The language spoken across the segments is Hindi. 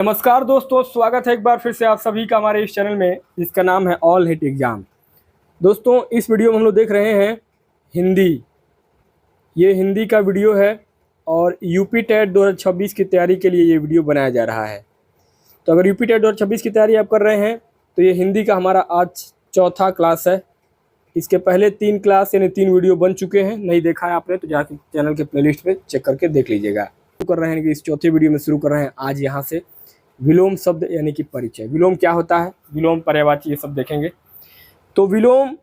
नमस्कार दोस्तों, स्वागत है एक बार फिर से आप सभी का हमारे इस चैनल में जिसका नाम है ऑल हिट एग्जाम। दोस्तों, इस वीडियो में हम लोग देख रहे हैं हिंदी। ये हिंदी का वीडियो है और यूपी टेट 2026 की तैयारी के लिए ये वीडियो बनाया जा रहा है। तो अगर यूपी टेट 2026 की तैयारी आप कर रहे हैं तो ये हिंदी का हमारा आज चौथा क्लास है। इसके पहले 3 क्लास यानी 3 वीडियो बन चुके हैं। नहीं देखा है आपने तो जाकर चैनल के प्लेलिस्ट पे चेक करके देख लीजिएगा। कर रहे हैं कि इस चौथे वीडियो में शुरू कर रहे हैं आज यहाँ से विलोम शब्द यानी कि परिचय। विलोम क्या होता है, विलोम, पर्यायवाची, ये सब देखेंगे। तो विलोम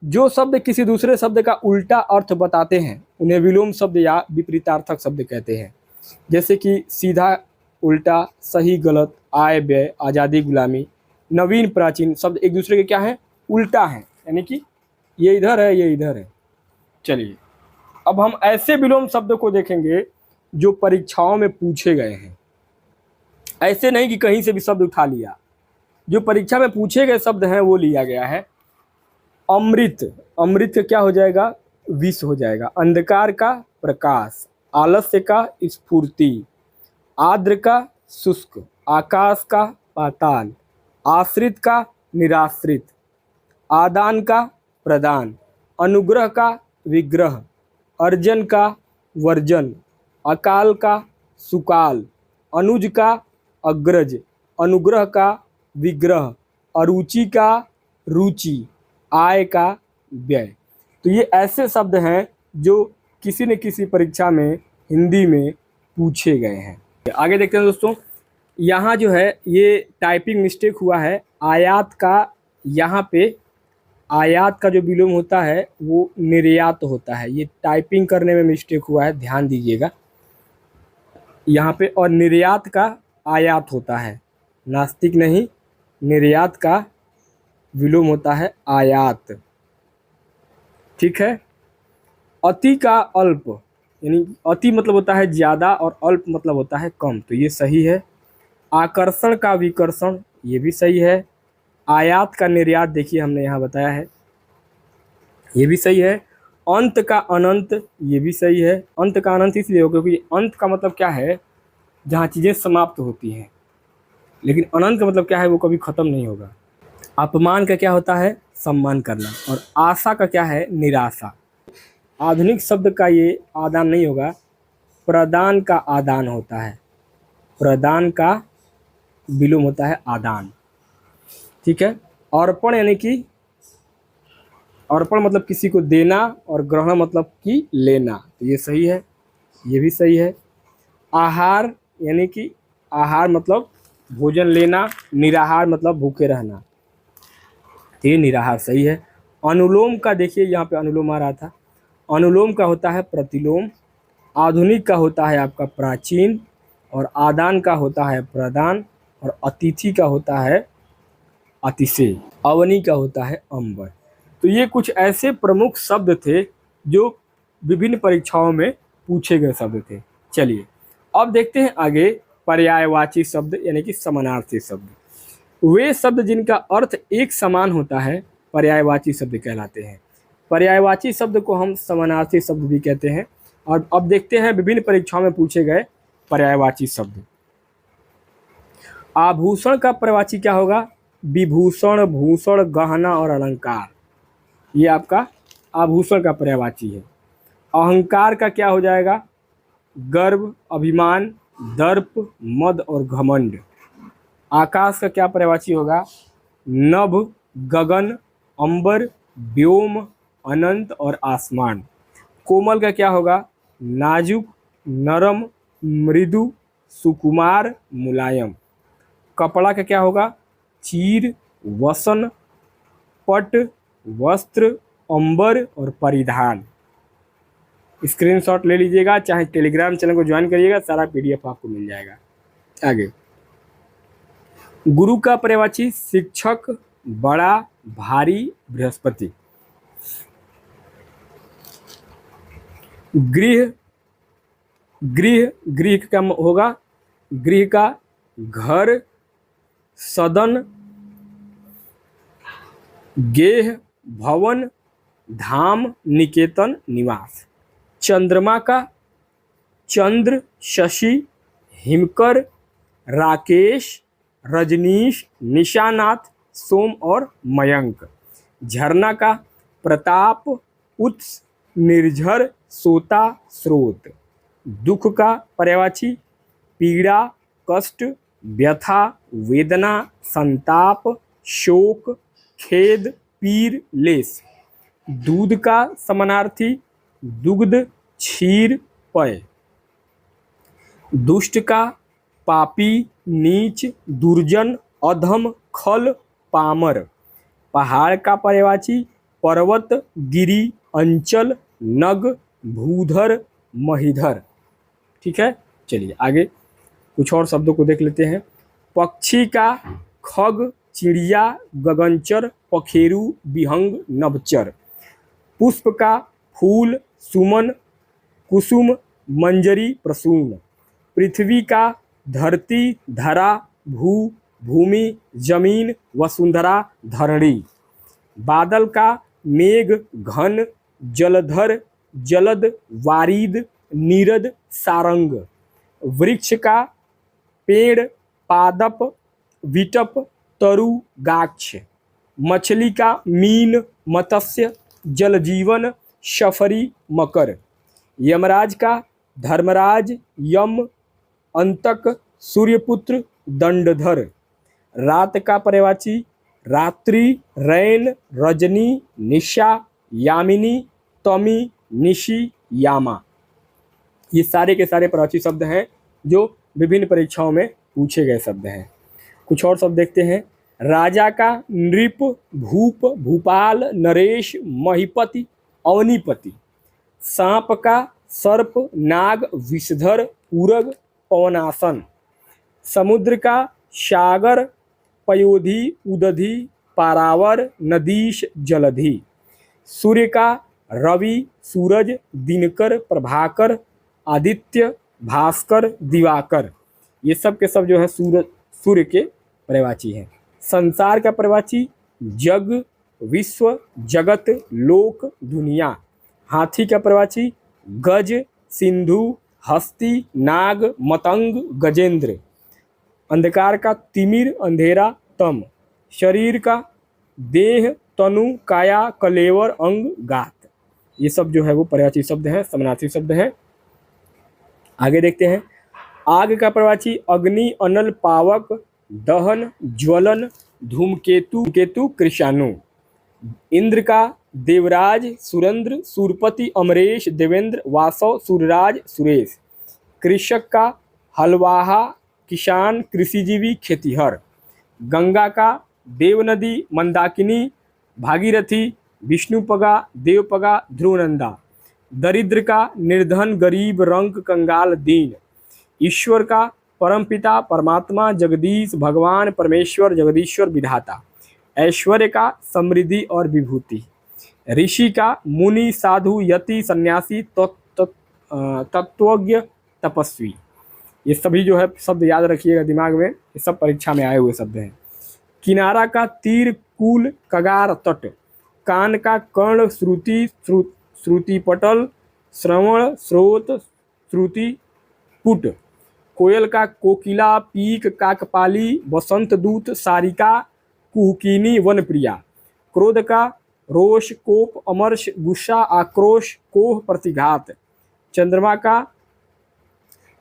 जो शब्द किसी दूसरे शब्द का उल्टा अर्थ बताते हैं उन्हें विलोम शब्द या विपरीतार्थक शब्द कहते हैं। जैसे कि सीधा, उल्टा, सही, गलत, आय व्यय, आज़ादी, गुलामी, नवीन, प्राचीन शब्द एक दूसरे के क्या है, उल्टा हैं, यानी कि ये इधर है, ये इधर है। चलिए अब हम ऐसे विलोम शब्द को देखेंगे जो परीक्षाओं में पूछे गए हैं। ऐसे नहीं कि कहीं से भी शब्द उठा लिया, जो परीक्षा में पूछे गए शब्द हैं वो लिया गया है। अमृत, अमृत का क्या हो जाएगा, विष हो जाएगा। अंधकार का प्रकाश, आलस्य का स्फूर्ति, आर्द्र का शुष्क, आकाश का पाताल, आश्रित का निराश्रित, आदान का प्रदान, अनुग्रह का विग्रह, अर्जन का वर्जन, अकाल का सुकाल, अनुज का अग्रज, अनुग्रह का विग्रह, अरुचि का रुचि, आय का व्यय। तो ये ऐसे शब्द हैं जो किसी न किसी परीक्षा में हिंदी में पूछे गए हैं। आगे देखते हैं दोस्तों, यहाँ जो है ये टाइपिंग मिस्टेक हुआ है। आयात का, यहाँ पे आयात का जो विलोम होता है वो निर्यात होता है। ये टाइपिंग करने में मिस्टेक हुआ है, ध्यान दीजिएगा यहाँ पे। और निर्यात का आयात होता है, नास्तिक नहीं, निर्यात का विलोम होता है आयात। ठीक है। अति का अल्प, यानी अति मतलब होता है ज़्यादा और अल्प मतलब होता है कम, तो ये सही है। आकर्षण का विकर्षण, ये भी सही है। आयात का निर्यात देखिए हमने यहाँ बताया है, ये भी सही है। अंत का अनंत, ये भी सही है। अंत का अनंत इसलिए हो क्योंकि अंत का मतलब क्या है, जहाँ चीज़ें समाप्त होती हैं, लेकिन अनंत का मतलब क्या है, वो कभी ख़त्म नहीं होगा। अपमान का क्या होता है, सम्मान करना। और आशा का क्या है, निराशा। आधुनिक शब्द का ये आदान नहीं होगा, प्रदान का आदान होता है। प्रदान का विलोम होता है आदान। ठीक है। अर्पण यानी कि, अर्पण मतलब किसी को देना और ग्रहण मतलब कि लेना, तो ये सही है, ये भी सही है। आहार यानी कि आहार मतलब भोजन लेना, निराहार मतलब भूखे रहना, तो ये निराहार सही है। अनुलोम का देखिए यहाँ पे अनुलोम आ रहा था। अनुलोम का होता है प्रतिलोम। आधुनिक का होता है आपका प्राचीन, और आदान का होता है प्रदान, और अतिथि का होता है अतिशय, अवनी का होता है अंबर। तो ये कुछ ऐसे प्रमुख शब्द थे जो विभिन्न परीक्षाओं में पूछे गए शब्द थे। चलिए अब देखते हैं आगे पर्यायवाची शब्द यानी कि समानार्थी शब्द। वे शब्द जिनका अर्थ एक समान होता है पर्यायवाची शब्द कहलाते हैं। पर्यायवाची शब्द को हम समानार्थी शब्द भी कहते हैं। और अब देखते हैं विभिन्न परीक्षाओं में पूछे गए पर्यायवाची शब्द। आभूषण का पर्यायवाची क्या होगा, विभूषण, भूषण, गहना और अलंकार, ये आपका आभूषण का पर्यायवाची है। अहंकार का क्या हो जाएगा, गर्व, अभिमान, दर्प, मद और घमंड। आकाश का क्या पर्यायवाची होगा, नभ, गगन, अंबर, व्योम, अनंत और आसमान। कोमल का क्या होगा, नाजुक, नरम, मृदु, सुकुमार, मुलायम। कपड़ा का क्या होगा, चीर, वसन, पट, वस्त्र, अंबर और परिधान। स्क्रीनशॉट ले लीजिएगा, चाहे टेलीग्राम चैनल को ज्वाइन करिएगा, सारा पीडीएफ आपको मिल जाएगा। आगे गुरु का पर्यायवाची शिक्षक, बड़ा, भारी, बृहस्पति। गृह, गृह, गृह का होगा, गृह का घर, सदन, गेह, भवन, धाम, निकेतन, निवास। चंद्रमा का चंद्र, शशि, हिमकर, राकेश, रजनीश, निशानाथ, सोम और मयंक। झरना का प्रताप, उत्स, निर्झर, सोता, स्रोत। दुख का पर्यायवाची पीड़ा, कष्ट, व्यथा, वेदना, संताप, शोक, खेद, पीर, लेस। दूध का समानार्थी दुग्ध, क्षीर, पय। दुष्ट का पापी, नीच, दुर्जन, अधम, खल, पामर। पहाड़ का पर्यायवाची पर्वत, गिरी, अंचल, नग, भूधर, महीधर। ठीक है, चलिए आगे कुछ और शब्दों को देख लेते हैं। पक्षी का खग, चिड़िया, गगनचर, पखेरु, विहंग, नभचर। पुष्प का फूल, सुमन, कुसुम, मंजरी, प्रसून। पृथ्वी का धरती, धरा, भू, भूमि, जमीन, वसुंधरा, धरणी। बादल का मेघ, घन, जलधर, जलद, वारिद, नीरद, सारंग। वृक्ष का पेड़, पादप, विटप, तरु, गाक्ष। मछली का मीन, मत्स्य, जलजीवन, शफरी, मकर। यमराज का धर्मराज, यम, अंतक, सूर्यपुत्र, दंडधर। रात का पर्यायवाची रात्रि, रैन, रजनी, निशा, यामिनी, तमी, निशी, यामा। ये सारे के सारे पर्यायवाची शब्द हैं जो विभिन्न परीक्षाओं में पूछे गए शब्द हैं। कुछ और शब्द देखते हैं। राजा का नृप, भूप, भूपाल, नरेश, महीपति, अवनीपति। सांप का सर्प, नाग, विषधर, पूरग, पवनासन। समुद्र का सागर, पयोधि, उदधि, पारावर, नदीश, जलधि। सूर्य का रवि, सूरज, दिनकर, प्रभाकर, आदित्य, भास्कर, दिवाकर। ये सब के सब जो है सूर्य के पर्यायवाची हैं। संसार का पर्यायवाची जग, विश्व, जगत, लोक, दुनिया। हाथी का पर्यायवाची गज, सिंधु, हस्ती, नाग, मतंग, गजेंद्र। अंधकार का तिमिर, अंधेरा, तम। शरीर का देह, तनु, काया, कलेवर, अंग, गात। ये सब जो है वो पर्यायवाची शब्द हैं, समानार्थी शब्द हैं। आगे देखते हैं। आग का पर्यायवाची अग्नि, अनल, पावक, दहन, ज्वलन, धूमकेतु, केतु, कृषाणु। इंद्र का देवराज, सुरेंद्र, सूरपति, अमरेश, देवेंद्र, वासव, सूर्यराज, सुरेश। कृषक का हलवाहा, किसान, कृषिजीवी, खेतीहर। गंगा का देवनदी, मंदाकिनी, भागीरथी, विष्णुपगा, देवपगा, ध्रुवनंदा। दरिद्र का निर्धन, गरीब, रंक, कंगाल, दीन। ईश्वर का परमपिता, परमात्मा, जगदीश, भगवान, परमेश्वर, जगदीश्वर, विधाता। ऐश्वर्य का समृद्धि और विभूति। ऋषि का मुनि, साधु, यति, सन्यासी, तत्वज्ञ, तपस्वी। ये सभी जो है शब्द याद रखिएगा दिमाग में, ये सब परीक्षा में आए हुए शब्द हैं। किनारा का तीर, कूल, कगार, तट। कान का कर्ण, श्रुति, श्रुति पटल, श्रवण, स्रोत, श्रुति पुट। कोयल का कोकिला, पीक, काकपाली, बसंत दूत, सारिका, कुहकिनी, वनप्रिया। क्रोध का रोष, कोप, अमर्ष, गुस्सा, आक्रोश, कोह, प्रतिघात। चंद्रमा का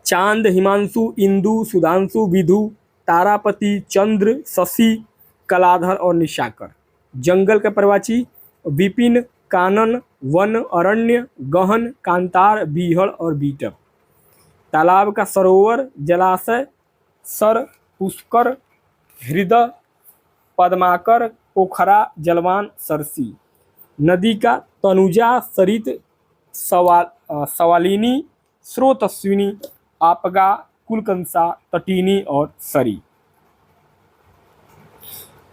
चांद, हिमांशु, इंदु, सुधांशु, विधु, तारापति, चंद्र, शशि, कलाधर और निशाकर। जंगल का पर्यायवाची विपिन, कानन, वन, अरण्य, गहन, कांतार, बीहड़ और बीटक। तालाब का सरोवर, जलाशय, सर, पुष्कर, हृदय, पद्माकर, पोखरा, जलवान, सरसी। नदी का तनुजा, सरित, सवालिनी, स्रोतस्विनी, आपगा, कुलकंसा, तटीनी और सरी।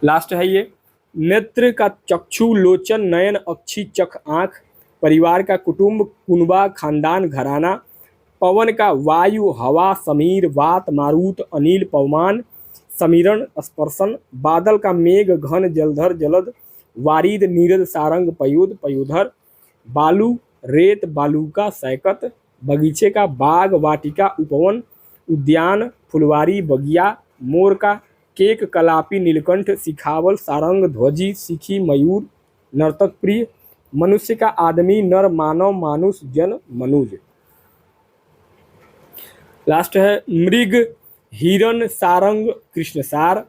लास्ट है ये। नेत्र का चक्षु, लोचन, नयन, अक्षी, चख, आँख। परिवार का कुटुंब, कुनबा, खानदान, घराना। पवन का वायु, हवा, समीर, वात, मारुत, अनिल, पवमान, समीरण, स्पर्शन। बादल का मेघ, घन, जलधर, जलद, वारिद, नीरद, सारंग, पयोद, पयोधर। बालू, रेत, बालूका, सैकत। बगीचे का बाग, वाटिका, उपवन। उद्यान, फुलवारी, बगिया, मोर का केक, कलापी, नीलकंठ, सिखावल, सारंग, ध्वजी, सिखी, मयूर, नर्तक प्रिय, मनुष्य का आदमी, नर, मानव, मानुष, जन, मनुज। लास्ट है मृग, हिरण, सारंग, कृष्णसार,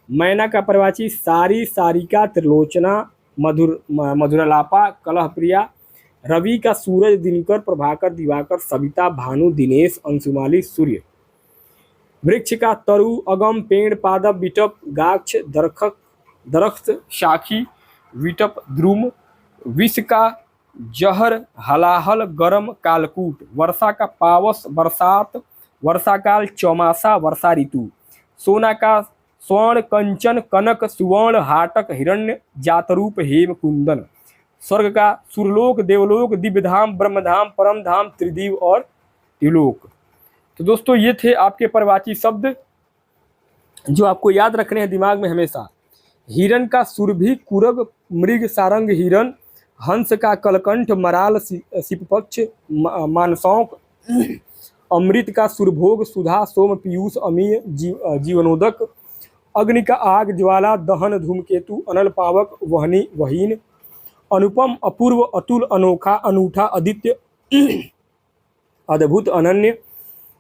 मैना का प्रवाची, सारी, सारिका, त्रिलोचना, मधुरलापा, कलह प्रिया, रवि का सूरज, दिनकर, प्रभाकर, दिवाकर, सविता, भानु, दिनेश, अंशुमाली, सूर्य। वृक्ष का तरु, अगम, पेड़, पादप, बिटप, गाक्ष, दरख्त, शाखी, विटप, द्रुम। विष का जहर, हलाहल, गरम, कालकूट। वर्षा का पावस, बरसात, वर्षाकाल, चौमासा, वर्षा ऋतु। सोना का स्वर्ण, कंचन, कनक, सुवर्ण, हाटक, हिरण्य, जातरूप, हेम, कुंदन। स्वर्ग का सुरलोक, देवलोक, दिव्यधाम, ब्रह्मधाम, परमधाम, त्रिदिव और त्रिलोक। तो दोस्तों ये थे आपके प्रवाची शब्द जो आपको याद रखने हैं दिमाग में हमेशा। हिरण का सुरभि, कुरग, मृग, सारंग, हिरण। हंस का कलकंठ, मराल, सिपपक्ष, मानसौक। अमृत का सुरभोग, सुधा, सोम, पीयूष, अमीय, जीवनोदक। अग्नि का आग, ज्वाला, दहन, धूमकेतु, अनल, पावक, वहनी, वहीन। अनुपम, अपूर्व, अतुल, अनोखा, अनूठा, अदित्य, अद्भुत, अनन्य।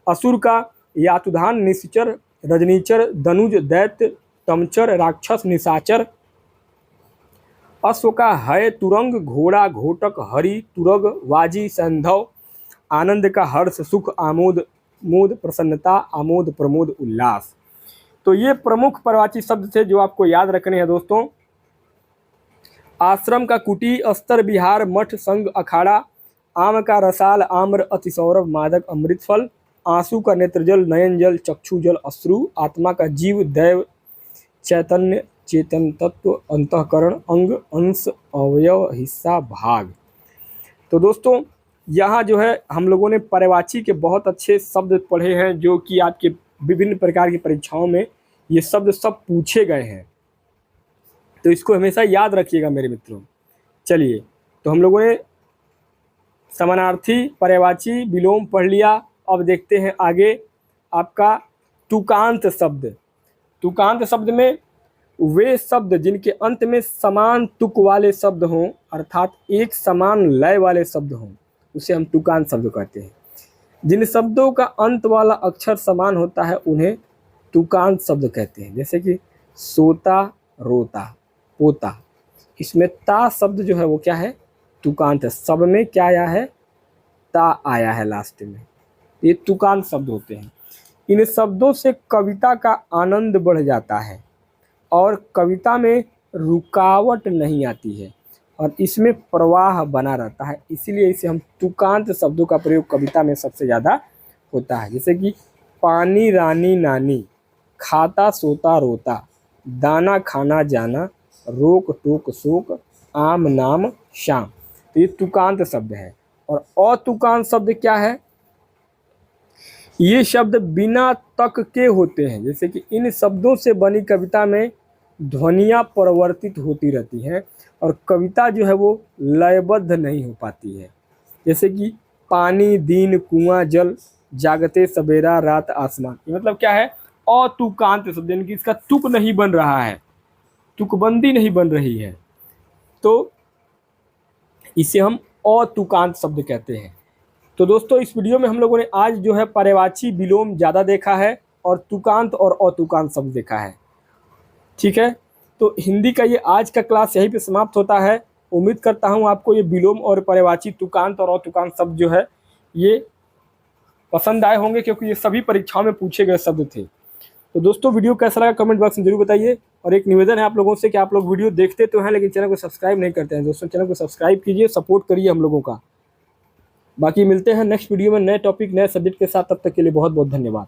असुर का यातुधान, निश्चर, रजनीचर, दनुज, दैत्य, तमचर, राक्षस, निशाचर। अश्व का है, तुरंग, घोड़ा, घोटक, हरि, तुरग, वाजी, संधव। आनंद का हर्ष, सुख, आमोद, मोद, प्रसन्नता, आमोद, प्रमोद, उल्लास। तो ये प्रमुख प्रवाची शब्द थे जो आपको याद रखने हैं दोस्तों। आश्रम का कुटी, अस्तर, विहार, मठ, संघ, अखाड़ा। आम का रसाल, आम्र, अतिसौरभ, मादक, अमृत फल। आंसू का नेत्रजल, नयन जल, चक्षु जल, अश्रु। आत्मा का जीव, दैव, चैतन्य, चेतन तत्व, अंतःकरण, अंग, अंश, अवयव, हिस्सा, भाग। तो दोस्तों यहाँ जो है हम लोगों ने पर्यायवाची के बहुत अच्छे शब्द पढ़े हैं जो कि आपके विभिन्न प्रकार की परीक्षाओं में ये शब्द सब पूछे गए हैं, तो इसको हमेशा याद रखिएगा मेरे मित्रों। चलिए, तो हम लोगों ने समानार्थी, पर्यायवाची, विलोम पढ़ लिया। अब देखते हैं आगे आपका तुकांत शब्द। तुकांत शब्द में वे शब्द जिनके अंत में समान तुक वाले शब्द हों, अर्थात एक समान लय वाले शब्द हों, उसे हम तुकांत शब्द कहते हैं। जिन शब्दों का अंत वाला अक्षर समान होता है उन्हें तुकांत शब्द कहते हैं। जैसे कि सोता, रोता, पोता, इसमें ता शब्द जो है वो क्या है, तुकांत है। सब में क्या आया है, ता आया है लास्ट में, ये तुकांत शब्द होते हैं। इन शब्दों से कविता का आनंद बढ़ जाता है और कविता में रुकावट नहीं आती है और इसमें प्रवाह बना रहता है, इसीलिए इसे हम तुकांत शब्दों का प्रयोग कविता में सबसे ज़्यादा होता है। जैसे कि पानी, रानी, नानी, खाता, सोता, रोता, दाना, खाना, जाना, रोक, टोक, शोक, आम, नाम, शाम। तो ये तुकांत शब्द है। और अतुकांत शब्द क्या है, ये शब्द बिना तक के होते हैं। जैसे कि इन शब्दों से बनी कविता में ध्वनियाँ परिवर्तित होती रहती हैं और कविता जो है वो लयबद्ध नहीं हो पाती है। जैसे कि पानी, दिन, कुआं, जल, जागते, सवेरा, रात, आसमान। ये मतलब क्या है, अतुकांत शब्द, यानी कि इसका तुक नहीं बन रहा है, तुकबंदी नहीं बन रही है, तो इसे हम अतुकांत शब्द कहते हैं। तो दोस्तों इस वीडियो में हम लोगों ने आज जो है पर्यायवाची, विलोम ज़्यादा देखा है और तुकांत और अतुकांत शब्द देखा है। ठीक है, तो हिंदी का ये आज का क्लास यहीं पे समाप्त होता है। उम्मीद करता हूँ आपको ये विलोम और पर्यायवाची, तुकांत और अतुकांत शब्द जो है ये पसंद आए होंगे, क्योंकि ये सभी परीक्षाओं में पूछे गए शब्द थे। तो दोस्तों वीडियो कैसा लगा कमेंट बॉक्स में जरूर बताइए। और एक निवेदन है आप लोगों से कि आप लोग वीडियो देखते तो हैं लेकिन चैनल को सब्सक्राइब नहीं करते हैं। दोस्तों चैनल को सब्सक्राइब कीजिए, सपोर्ट करिए हम लोगों का। बाकी मिलते हैं नेक्स्ट वीडियो में नए टॉपिक, नए सब्जेक्ट के साथ। तब तक के लिए बहुत बहुत धन्यवाद।